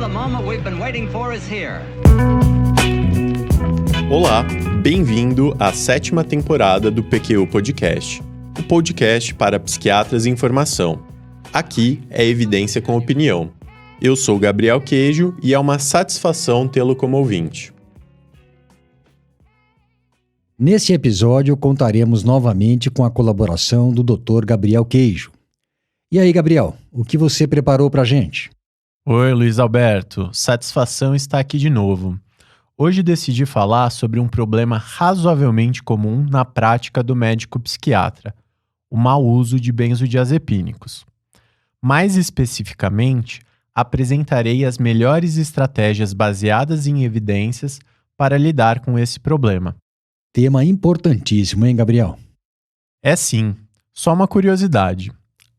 the moment we've been waiting for is here. Olá, bem-vindo à 7ª temporada do PQU Podcast, o podcast para psiquiatras em formação. Aqui é evidência com opinião. Eu sou Gabriel Queijo e é uma satisfação tê-lo como ouvinte. Nesse episódio, contaremos novamente com a colaboração do Dr. Gabriel Queijo. E aí, Gabriel, o que você preparou pra gente? Oi, Luiz Alberto. Satisfação estar aqui de novo. Hoje decidi falar sobre um problema razoavelmente comum na prática do médico psiquiatra, o mau uso de benzodiazepínicos. Mais especificamente, apresentarei as melhores estratégias baseadas em evidências para lidar com esse problema. Tema importantíssimo, hein, Gabriel? É sim. Só uma curiosidade.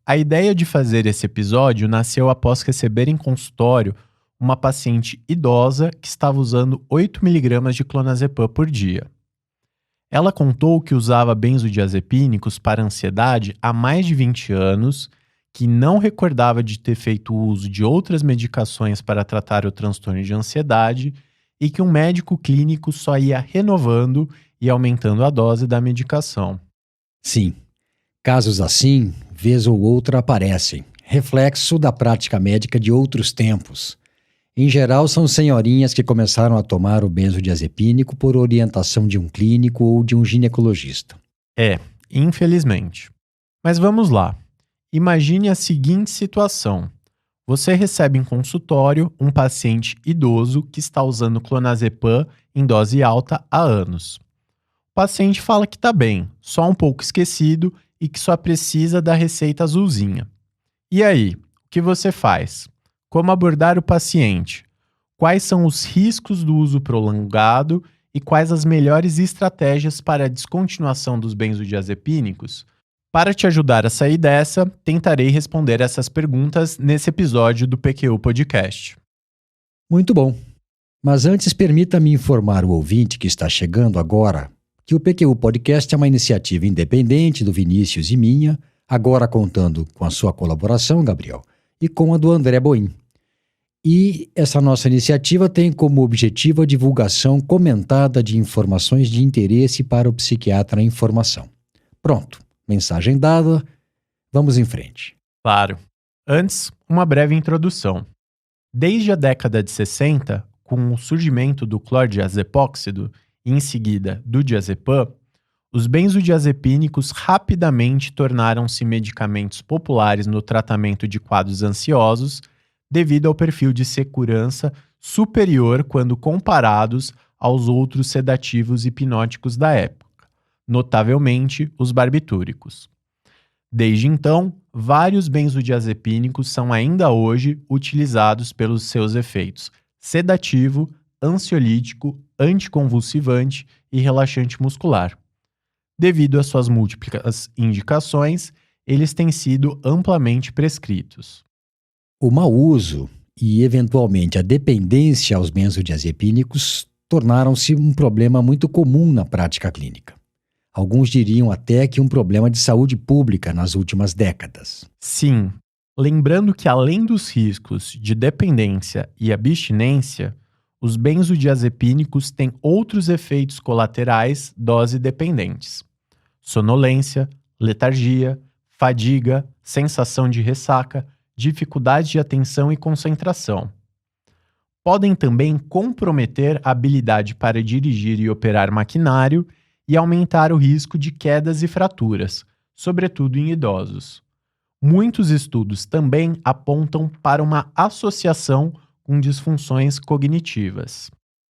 A ideia de fazer esse episódio nasceu após receber em consultório uma paciente idosa que estava usando 8 mg de clonazepam por dia. Ela contou que usava benzodiazepínicos para ansiedade há mais de 20 anos, que não recordava de ter feito uso de outras medicações para tratar o transtorno de ansiedade e que um médico clínico só ia renovando e aumentando a dose da medicação. Sim, casos assim, vez ou outra aparecem, reflexo da prática médica de outros tempos. Em geral, são senhorinhas que começaram a tomar o benzodiazepínico por orientação de um clínico ou de um ginecologista. Infelizmente. Mas vamos lá. Imagine a seguinte situação. Você recebe em consultório um paciente idoso que está usando clonazepam em dose alta há anos. O paciente fala que está bem, só um pouco esquecido e que só precisa da receita azulzinha. E aí, o que você faz? Como abordar o paciente? Quais são os riscos do uso prolongado e quais as melhores estratégias para a descontinuação dos benzodiazepínicos? Para te ajudar a sair dessa, tentarei responder essas perguntas nesse episódio do PQU Podcast. Muito bom. Mas antes, permita-me informar o ouvinte que está chegando agora que o PQU Podcast é uma iniciativa independente do Vinícius e minha, agora contando com a sua colaboração, Gabriel, e com a do André Boim. E essa nossa iniciativa tem como objetivo a divulgação comentada de informações de interesse para o psiquiatra em formação. Pronto, mensagem dada, vamos em frente. Claro. Antes, uma breve introdução. Desde a década de 60, com o surgimento do clordiazepóxido e em seguida do diazepam, os benzodiazepínicos rapidamente tornaram-se medicamentos populares no tratamento de quadros ansiosos devido ao perfil de segurança superior quando comparados aos outros sedativos hipnóticos da época, notavelmente os barbitúricos. Desde então, vários benzodiazepínicos são ainda hoje utilizados pelos seus efeitos sedativo, ansiolítico, anticonvulsivante e relaxante muscular. Devido às suas múltiplas indicações, eles têm sido amplamente prescritos. O mau uso e, eventualmente, a dependência aos benzodiazepínicos tornaram-se um problema muito comum na prática clínica. Alguns diriam até que um problema de saúde pública nas últimas décadas. Sim, lembrando que além dos riscos de dependência e abstinência, os benzodiazepínicos têm outros efeitos colaterais dose-dependentes: sonolência, letargia, fadiga, sensação de ressaca, dificuldade de atenção e concentração. Podem também comprometer a habilidade para dirigir e operar maquinário e aumentar o risco de quedas e fraturas, sobretudo em idosos. Muitos estudos também apontam para uma associação com disfunções cognitivas.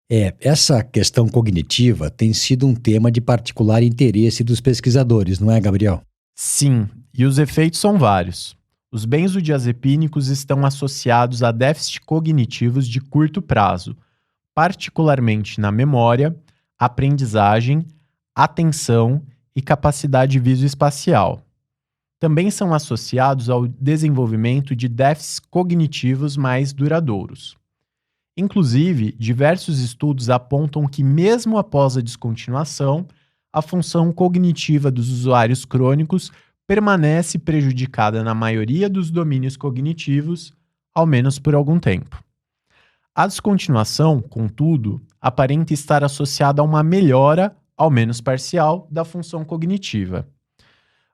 Essa questão cognitiva tem sido um tema de particular interesse dos pesquisadores, não é, Gabriel? Sim, e os efeitos são vários. Os benzodiazepínicos estão associados a déficits cognitivos de curto prazo, particularmente na memória, aprendizagem, atenção e capacidade visoespacial. Também são associados ao desenvolvimento de déficits cognitivos mais duradouros. Inclusive, diversos estudos apontam que, mesmo após a descontinuação, a função cognitiva dos usuários crônicos permanece prejudicada na maioria dos domínios cognitivos, ao menos por algum tempo. A descontinuação, contudo, aparenta estar associada a uma melhora, ao menos parcial, da função cognitiva.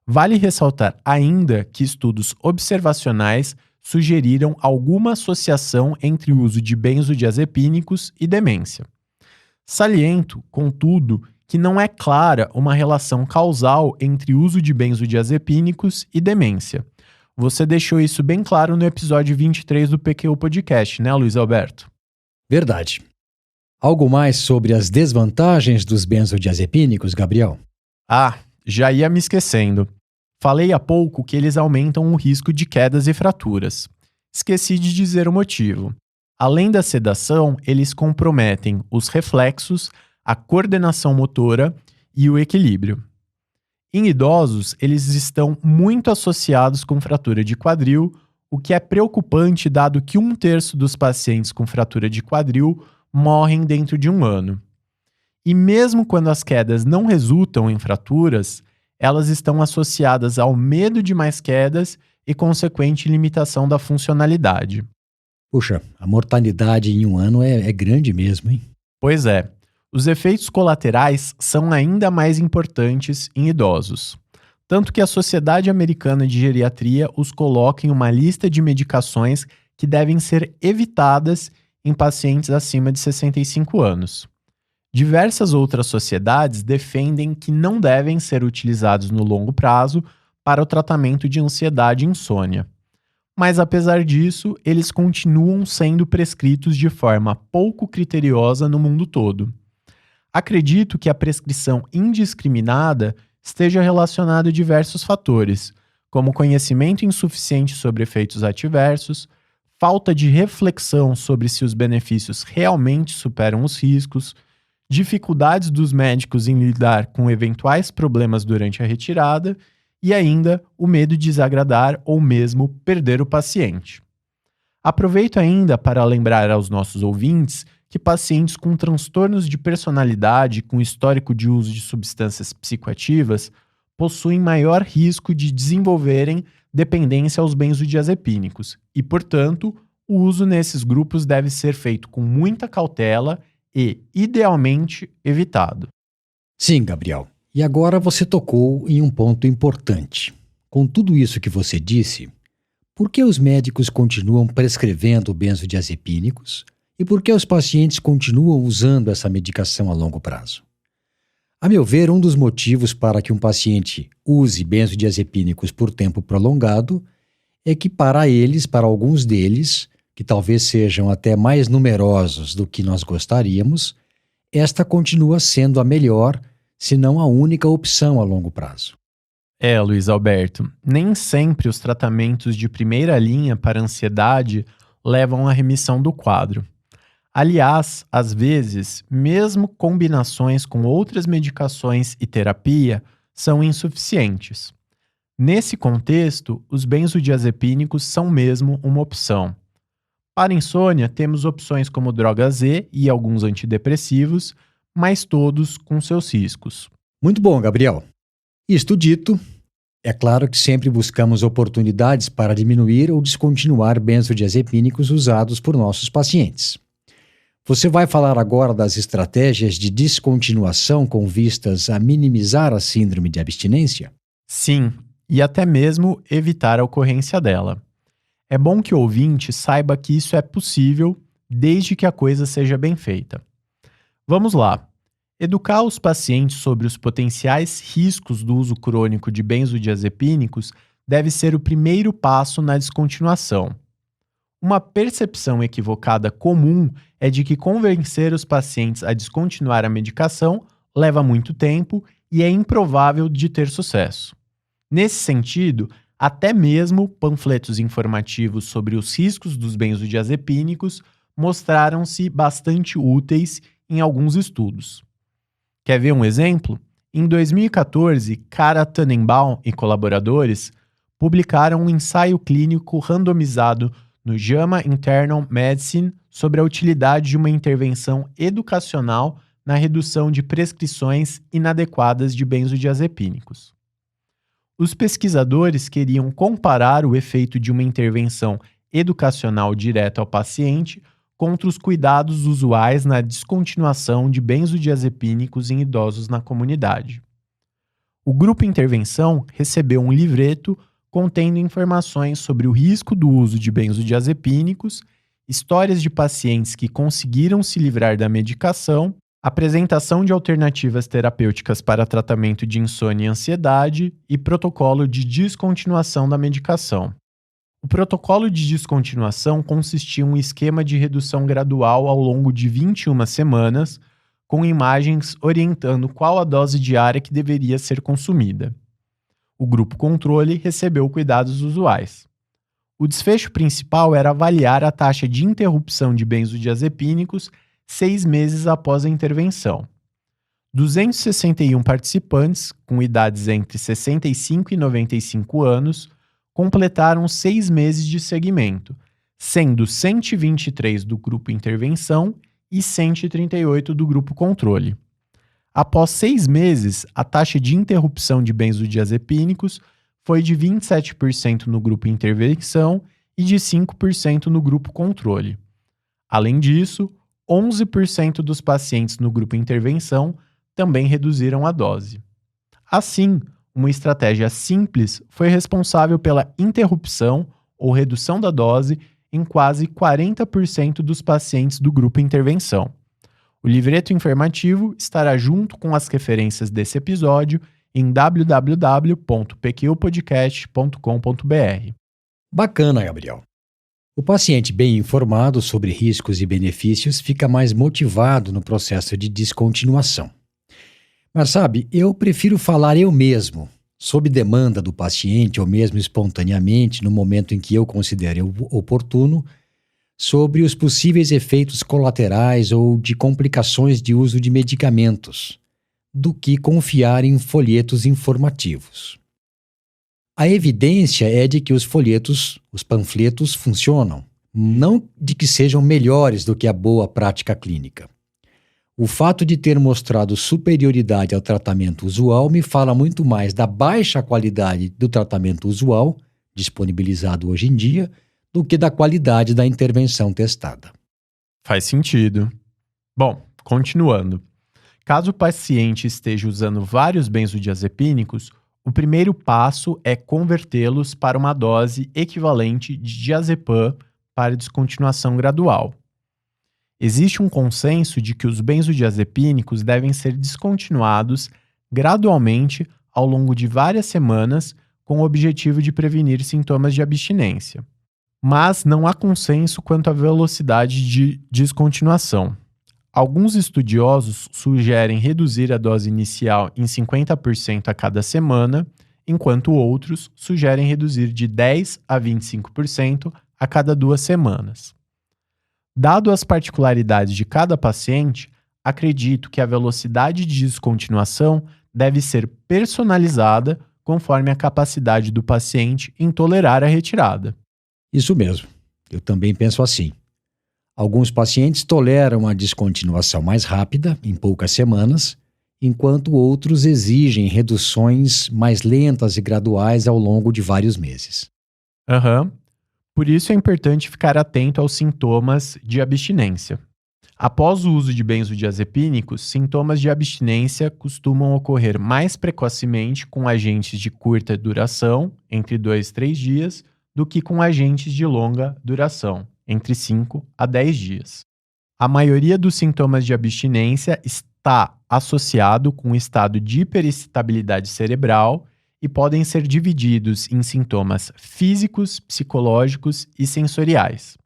Vale ressaltar ainda que estudos observacionais sugeriram alguma associação entre o uso de benzodiazepínicos e demência. Saliento, contudo, que não é clara uma relação causal entre o uso de benzodiazepínicos e demência. Você deixou isso bem claro no episódio 23 do PQU Podcast, né, Luiz Alberto? Verdade. Algo mais sobre as desvantagens dos benzodiazepínicos, Gabriel? Já ia me esquecendo. Falei há pouco que eles aumentam o risco de quedas e fraturas. Esqueci de dizer o motivo. Além da sedação, eles comprometem os reflexos, a coordenação motora e o equilíbrio. Em idosos, eles estão muito associados com fratura de quadril, o que é preocupante dado que 1/3 dos pacientes com fratura de quadril morrem dentro de 1 ano. E mesmo quando as quedas não resultam em fraturas, elas estão associadas ao medo de mais quedas e consequente limitação da funcionalidade. Puxa, a mortalidade em 1 ano é grande mesmo, hein? Pois é, os efeitos colaterais são ainda mais importantes em idosos. Tanto que a Sociedade Americana de Geriatria os coloca em uma lista de medicações que devem ser evitadas em pacientes acima de 65 anos. Diversas outras sociedades defendem que não devem ser utilizados no longo prazo para o tratamento de ansiedade e insônia. Mas, apesar disso, eles continuam sendo prescritos de forma pouco criteriosa no mundo todo. Acredito que a prescrição indiscriminada esteja relacionada a diversos fatores, como conhecimento insuficiente sobre efeitos adversos, falta de reflexão sobre se os benefícios realmente superam os riscos, dificuldades dos médicos em lidar com eventuais problemas durante a retirada e ainda o medo de desagradar ou mesmo perder o paciente. Aproveito ainda para lembrar aos nossos ouvintes que pacientes com transtornos de personalidade com histórico de uso de substâncias psicoativas possuem maior risco de desenvolverem dependência aos benzodiazepínicos e, portanto, o uso nesses grupos deve ser feito com muita cautela e, idealmente, evitado. Sim, Gabriel. E agora você tocou em um ponto importante. Com tudo isso que você disse, por que os médicos continuam prescrevendo benzodiazepínicos e por que os pacientes continuam usando essa medicação a longo prazo? A meu ver, um dos motivos para que um paciente use benzodiazepínicos por tempo prolongado é que para alguns deles, que talvez sejam até mais numerosos do que nós gostaríamos, esta continua sendo a melhor, se não a única opção a longo prazo. Luiz Alberto, nem sempre os tratamentos de primeira linha para ansiedade levam à remissão do quadro. Aliás, às vezes, mesmo combinações com outras medicações e terapia são insuficientes. Nesse contexto, os benzodiazepínicos são mesmo uma opção. Para insônia, temos opções como droga Z e alguns antidepressivos, mas todos com seus riscos. Muito bom, Gabriel. Isto dito, é claro que sempre buscamos oportunidades para diminuir ou descontinuar benzodiazepínicos usados por nossos pacientes. Você vai falar agora das estratégias de descontinuação com vistas a minimizar a síndrome de abstinência? Sim, e até mesmo evitar a ocorrência dela. É bom que o ouvinte saiba que isso é possível desde que a coisa seja bem feita. Vamos lá. Educar os pacientes sobre os potenciais riscos do uso crônico de benzodiazepínicos deve ser o primeiro passo na descontinuação. Uma percepção equivocada comum é de que convencer os pacientes a descontinuar a medicação leva muito tempo e é improvável de ter sucesso. Nesse sentido, até mesmo panfletos informativos sobre os riscos dos benzodiazepínicos mostraram-se bastante úteis em alguns estudos. Quer ver um exemplo? Em 2014, Kara Tannenbaum e colaboradores publicaram um ensaio clínico randomizado no JAMA Internal Medicine sobre a utilidade de uma intervenção educacional na redução de prescrições inadequadas de benzodiazepínicos. Os pesquisadores queriam comparar o efeito de uma intervenção educacional direta ao paciente contra os cuidados usuais na descontinuação de benzodiazepínicos em idosos na comunidade. O grupo Intervenção recebeu um livreto contendo informações sobre o risco do uso de benzodiazepínicos, histórias de pacientes que conseguiram se livrar da medicação, apresentação de alternativas terapêuticas para tratamento de insônia e ansiedade e protocolo de descontinuação da medicação. O protocolo de descontinuação consistia em um esquema de redução gradual ao longo de 21 semanas, com imagens orientando qual a dose diária que deveria ser consumida. O grupo controle recebeu cuidados usuais. O desfecho principal era avaliar a taxa de interrupção de benzodiazepínicos 6 meses após a intervenção. 261 participantes, com idades entre 65 e 95 anos, completaram 6 meses de segmento, sendo 123 do grupo Intervenção e 138 do grupo Controle. Após 6 meses, a taxa de interrupção de benzodiazepínicos foi de 27% no grupo Intervenção e de 5% no grupo Controle. Além disso, 11% dos pacientes no grupo Intervenção também reduziram a dose. Assim, uma estratégia simples foi responsável pela interrupção ou redução da dose em quase 40% dos pacientes do grupo Intervenção. O livreto informativo estará junto com as referências desse episódio em www.pqpodcast.com.br. Bacana, Gabriel. O paciente bem informado sobre riscos e benefícios fica mais motivado no processo de descontinuação. Mas sabe, eu prefiro falar eu mesmo, sob demanda do paciente ou mesmo espontaneamente, no momento em que eu considere oportuno, sobre os possíveis efeitos colaterais ou de complicações de uso de medicamentos, do que confiar em folhetos informativos. A evidência é de que os panfletos funcionam, não de que sejam melhores do que a boa prática clínica. O fato de ter mostrado superioridade ao tratamento usual me fala muito mais da baixa qualidade do tratamento usual, disponibilizado hoje em dia, do que da qualidade da intervenção testada. Faz sentido. Bom, continuando. Caso o paciente esteja usando vários benzodiazepínicos, o primeiro passo é convertê-los para uma dose equivalente de diazepam para descontinuação gradual. Existe um consenso de que os benzodiazepínicos devem ser descontinuados gradualmente ao longo de várias semanas com o objetivo de prevenir sintomas de abstinência. Mas não há consenso quanto à velocidade de descontinuação. Alguns estudiosos sugerem reduzir a dose inicial em 50% a cada semana, enquanto outros sugerem reduzir de 10% a 25% a cada 2 semanas. Dado as particularidades de cada paciente, acredito que a velocidade de descontinuação deve ser personalizada conforme a capacidade do paciente em tolerar a retirada. Isso mesmo, eu também penso assim. Alguns pacientes toleram a descontinuação mais rápida, em poucas semanas, enquanto outros exigem reduções mais lentas e graduais ao longo de vários meses. Por isso é importante ficar atento aos sintomas de abstinência. Após o uso de benzodiazepínicos, sintomas de abstinência costumam ocorrer mais precocemente com agentes de curta duração, entre 2 e 3 dias, do que com agentes de longa duração, entre 5 a 10 dias. A maioria dos sintomas de abstinência está associado com o estado de hiperexcitabilidade cerebral e podem ser divididos em sintomas físicos, psicológicos e sensoriais.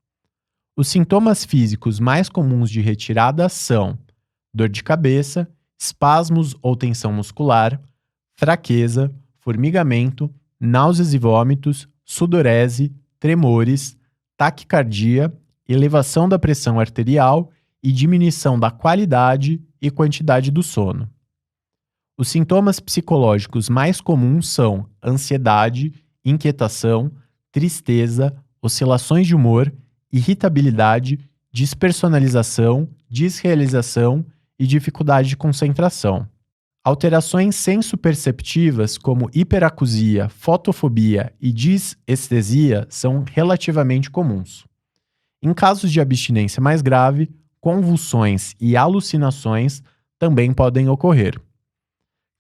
Os sintomas físicos mais comuns de retirada são dor de cabeça, espasmos ou tensão muscular, fraqueza, formigamento, náuseas e vômitos, sudorese, tremores, taquicardia, elevação da pressão arterial e diminuição da qualidade e quantidade do sono. Os sintomas psicológicos mais comuns são ansiedade, inquietação, tristeza, oscilações de humor, irritabilidade, despersonalização, desrealização e dificuldade de concentração. Alterações sensoperceptivas como hiperacusia, fotofobia e disestesia são relativamente comuns. Em casos de abstinência mais grave, convulsões e alucinações também podem ocorrer.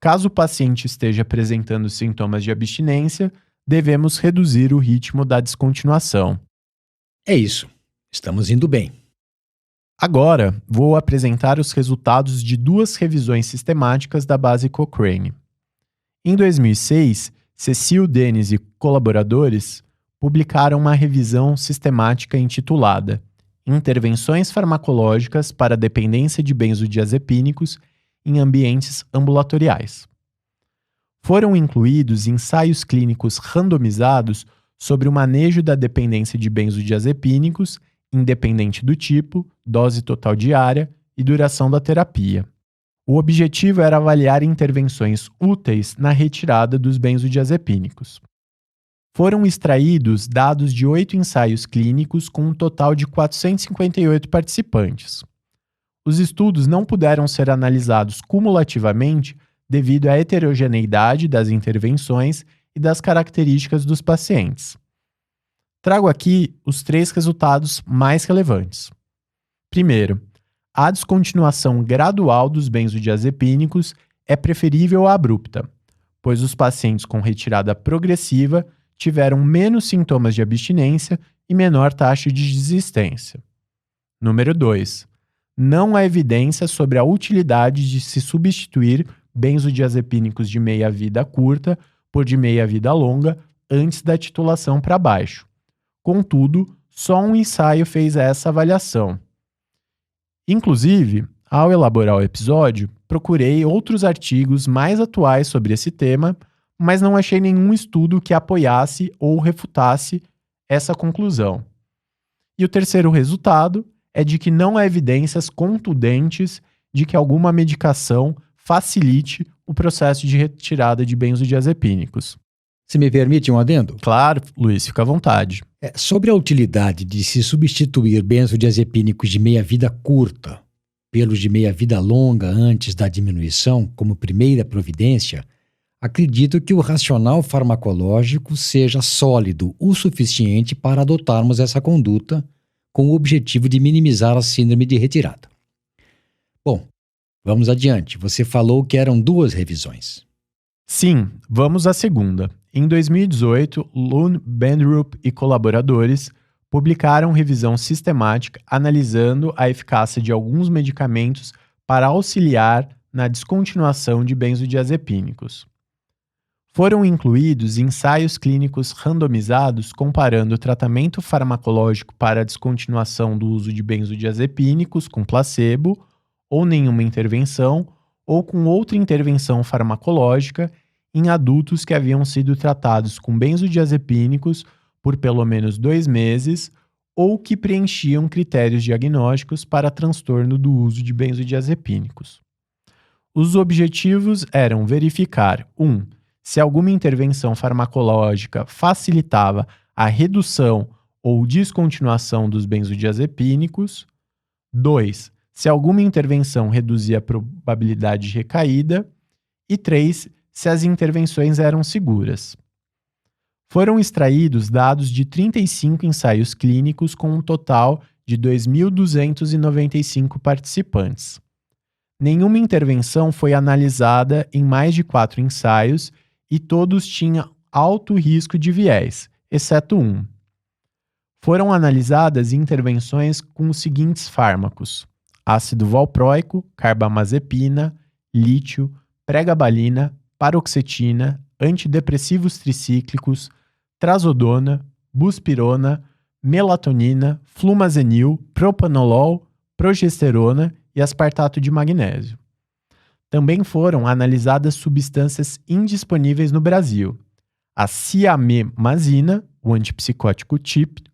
Caso o paciente esteja apresentando sintomas de abstinência, devemos reduzir o ritmo da descontinuação. É isso. Estamos indo bem. Agora, vou apresentar os resultados de 2 revisões sistemáticas da base Cochrane. Em 2006, Cecil Dennis e colaboradores publicaram uma revisão sistemática intitulada Intervenções farmacológicas para a dependência de benzodiazepínicos em ambientes ambulatoriais. Foram incluídos ensaios clínicos randomizados sobre o manejo da dependência de benzodiazepínicos, independente do tipo, dose total diária e duração da terapia. O objetivo era avaliar intervenções úteis na retirada dos benzodiazepínicos. Foram extraídos dados de 8 ensaios clínicos com um total de 458 participantes. Os estudos não puderam ser analisados cumulativamente devido à heterogeneidade das intervenções e das características dos pacientes. Trago aqui os 3 resultados mais relevantes. Primeiro, a descontinuação gradual dos benzodiazepínicos é preferível à abrupta, pois os pacientes com retirada progressiva tiveram menos sintomas de abstinência e menor taxa de desistência. Número 2. Não há evidência sobre a utilidade de se substituir benzodiazepínicos de meia-vida curta por de meia-vida longa antes da titulação para baixo. Contudo, só um ensaio fez essa avaliação. Inclusive, ao elaborar o episódio, procurei outros artigos mais atuais sobre esse tema, mas não achei nenhum estudo que apoiasse ou refutasse essa conclusão. E o terceiro resultado é de que não há evidências contundentes de que alguma medicação facilite o processo de retirada de benzodiazepínicos. Se me permite um adendo? Claro, Luiz, fica à vontade. Sobre a utilidade de se substituir benzodiazepínicos de meia-vida curta pelos de meia-vida longa antes da diminuição como primeira providência, acredito que o racional farmacológico seja sólido o suficiente para adotarmos essa conduta com o objetivo de minimizar a síndrome de retirada. Bom, vamos adiante. Você falou que eram 2 revisões. Sim, vamos à segunda. Em 2018, Lune Bendrup e colaboradores publicaram revisão sistemática analisando a eficácia de alguns medicamentos para auxiliar na descontinuação de benzodiazepínicos. Foram incluídos ensaios clínicos randomizados comparando o tratamento farmacológico para a descontinuação do uso de benzodiazepínicos com placebo ou nenhuma intervenção ou com outra intervenção farmacológica em adultos que haviam sido tratados com benzodiazepínicos por pelo menos 2 meses ou que preenchiam critérios diagnósticos para transtorno do uso de benzodiazepínicos. Os objetivos eram verificar 1. Se alguma intervenção farmacológica facilitava a redução ou descontinuação dos benzodiazepínicos. 2. Se alguma intervenção reduzia a probabilidade de recaída. E 3. Se as intervenções eram seguras. Foram extraídos dados de 35 ensaios clínicos com um total de 2.295 participantes. Nenhuma intervenção foi analisada em mais de 4 ensaios e todos tinham alto risco de viés, exceto um. Foram analisadas intervenções com os seguintes fármacos: ácido valproico, carbamazepina, lítio, pregabalina, paroxetina, antidepressivos tricíclicos, trazodona, buspirona, melatonina, flumazenil, propanolol, progesterona e aspartato de magnésio. Também foram analisadas substâncias indisponíveis no Brasil: a ciamemazina, o antipsicótico típico,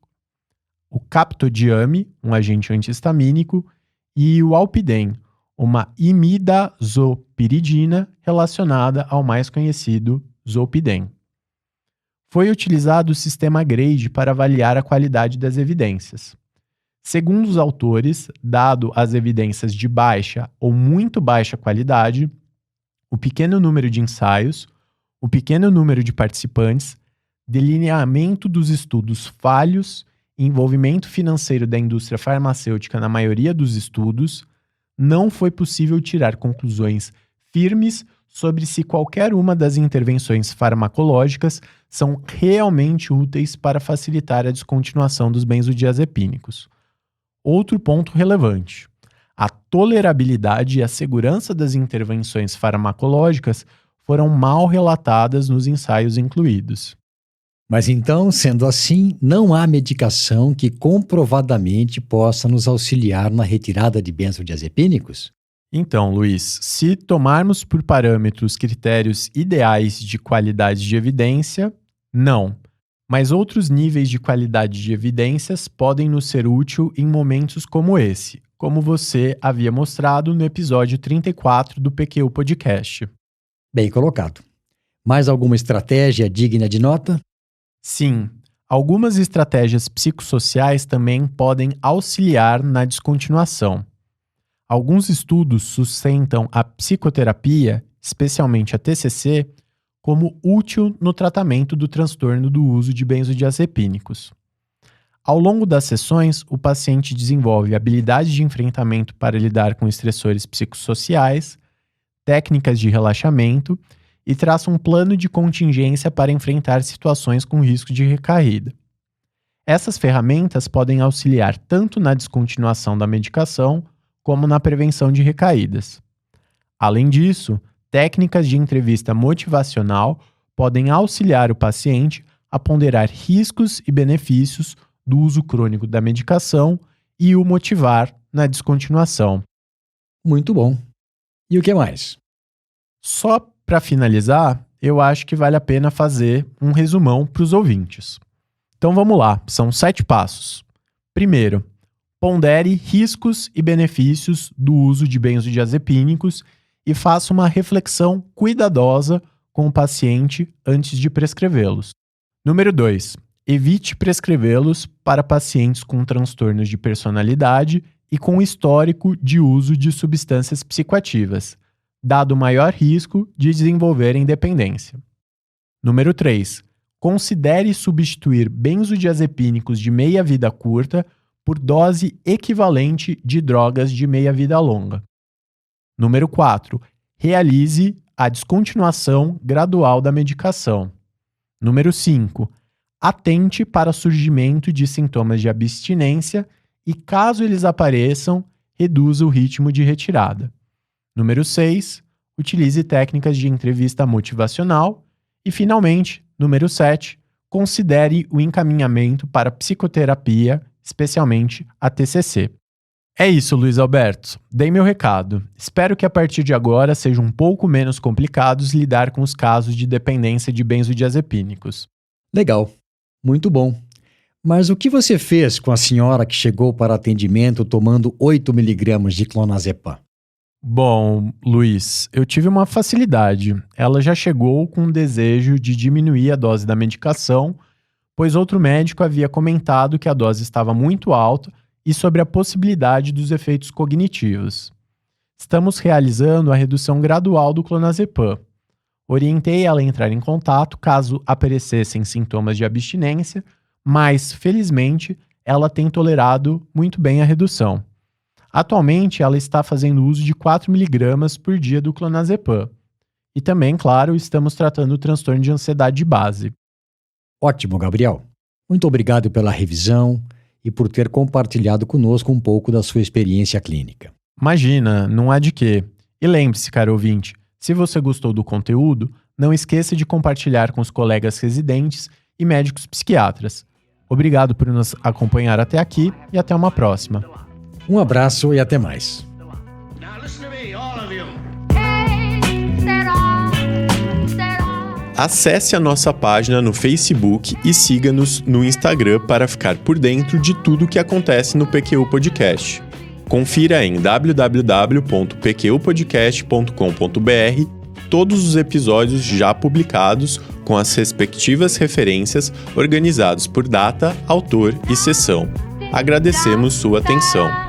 o captodiame, um agente antihistamínico, e o alpidem, uma imidazopiridina relacionada ao mais conhecido zolpidem. Foi utilizado o sistema GRADE para avaliar a qualidade das evidências. Segundo os autores, dado as evidências de baixa ou muito baixa qualidade, o pequeno número de ensaios, o pequeno número de participantes, delineamento dos estudos falhos envolvimento financeiro da indústria farmacêutica na maioria dos estudos, não foi possível tirar conclusões firmes sobre se qualquer uma das intervenções farmacológicas são realmente úteis para facilitar a descontinuação dos benzodiazepínicos. Outro ponto relevante: a tolerabilidade e a segurança das intervenções farmacológicas foram mal relatadas nos ensaios incluídos. Mas então, sendo assim, não há medicação que comprovadamente possa nos auxiliar na retirada de benzodiazepínicos? Então, Luiz, se tomarmos por parâmetros critérios ideais de qualidade de evidência, não. Mas outros níveis de qualidade de evidências podem nos ser úteis em momentos como esse, como você havia mostrado no episódio 34 do PQ Podcast. Bem colocado. Mais alguma estratégia digna de nota? Sim, algumas estratégias psicossociais também podem auxiliar na descontinuação. Alguns estudos sustentam a psicoterapia, especialmente a TCC, como útil no tratamento do transtorno do uso de benzodiazepínicos. Ao longo das sessões, o paciente desenvolve habilidades de enfrentamento para lidar com estressores psicossociais, técnicas de relaxamento e traça um plano de contingência para enfrentar situações com risco de recaída. Essas ferramentas podem auxiliar tanto na descontinuação da medicação como na prevenção de recaídas. Além disso, técnicas de entrevista motivacional podem auxiliar o paciente a ponderar riscos e benefícios do uso crônico da medicação e o motivar na descontinuação. Muito bom. E o que mais? Só para finalizar, eu acho que vale a pena fazer um resumão para os ouvintes. Então vamos lá, são 7 passos. Primeiro, pondere riscos e benefícios do uso de benzodiazepínicos e faça uma reflexão cuidadosa com o paciente antes de prescrevê-los. Número 2, evite prescrevê-los para pacientes com transtornos de personalidade e com histórico de uso de substâncias psicoativas, dado o maior risco de desenvolverem dependência. Número 3, considere substituir benzodiazepínicos de meia-vida curta por dose equivalente de drogas de meia-vida longa. Número 4, realize a descontinuação gradual da medicação. Número 5, atente para o surgimento de sintomas de abstinência e, caso eles apareçam, reduza o ritmo de retirada. Número 6, utilize técnicas de entrevista motivacional. E, finalmente, número 7, considere o encaminhamento para psicoterapia, especialmente a TCC. É isso, Luiz Alberto. Dei meu recado. Espero que a partir de agora seja um pouco menos complicados lidar com os casos de dependência de benzodiazepínicos. Legal. Muito bom. Mas o que você fez com a senhora que chegou para atendimento tomando 8 mg de clonazepam? Bom, Luiz, eu tive uma facilidade. Ela já chegou com o desejo de diminuir a dose da medicação, pois outro médico havia comentado que a dose estava muito alta e sobre a possibilidade dos efeitos cognitivos. Estamos realizando a redução gradual do clonazepam. Orientei ela a entrar em contato caso aparecessem sintomas de abstinência, mas, felizmente, ela tem tolerado muito bem a redução. Atualmente, ela está fazendo uso de 4 mg por dia do clonazepam. E também, claro, estamos tratando o transtorno de ansiedade de base. Ótimo, Gabriel. Muito obrigado pela revisão e por ter compartilhado conosco um pouco da sua experiência clínica. Imagina, não há de quê. E lembre-se, caro ouvinte, se você gostou do conteúdo, não esqueça de compartilhar com os colegas residentes e médicos psiquiatras. Obrigado por nos acompanhar até aqui e até uma próxima. Um abraço e até mais. Acesse a nossa página no Facebook e siga-nos no Instagram para ficar por dentro de tudo o que acontece no PQ Podcast. Confira em www.pqpodcast.com.br todos os episódios já publicados com as respectivas referências organizados por data, autor e sessão. Agradecemos sua atenção.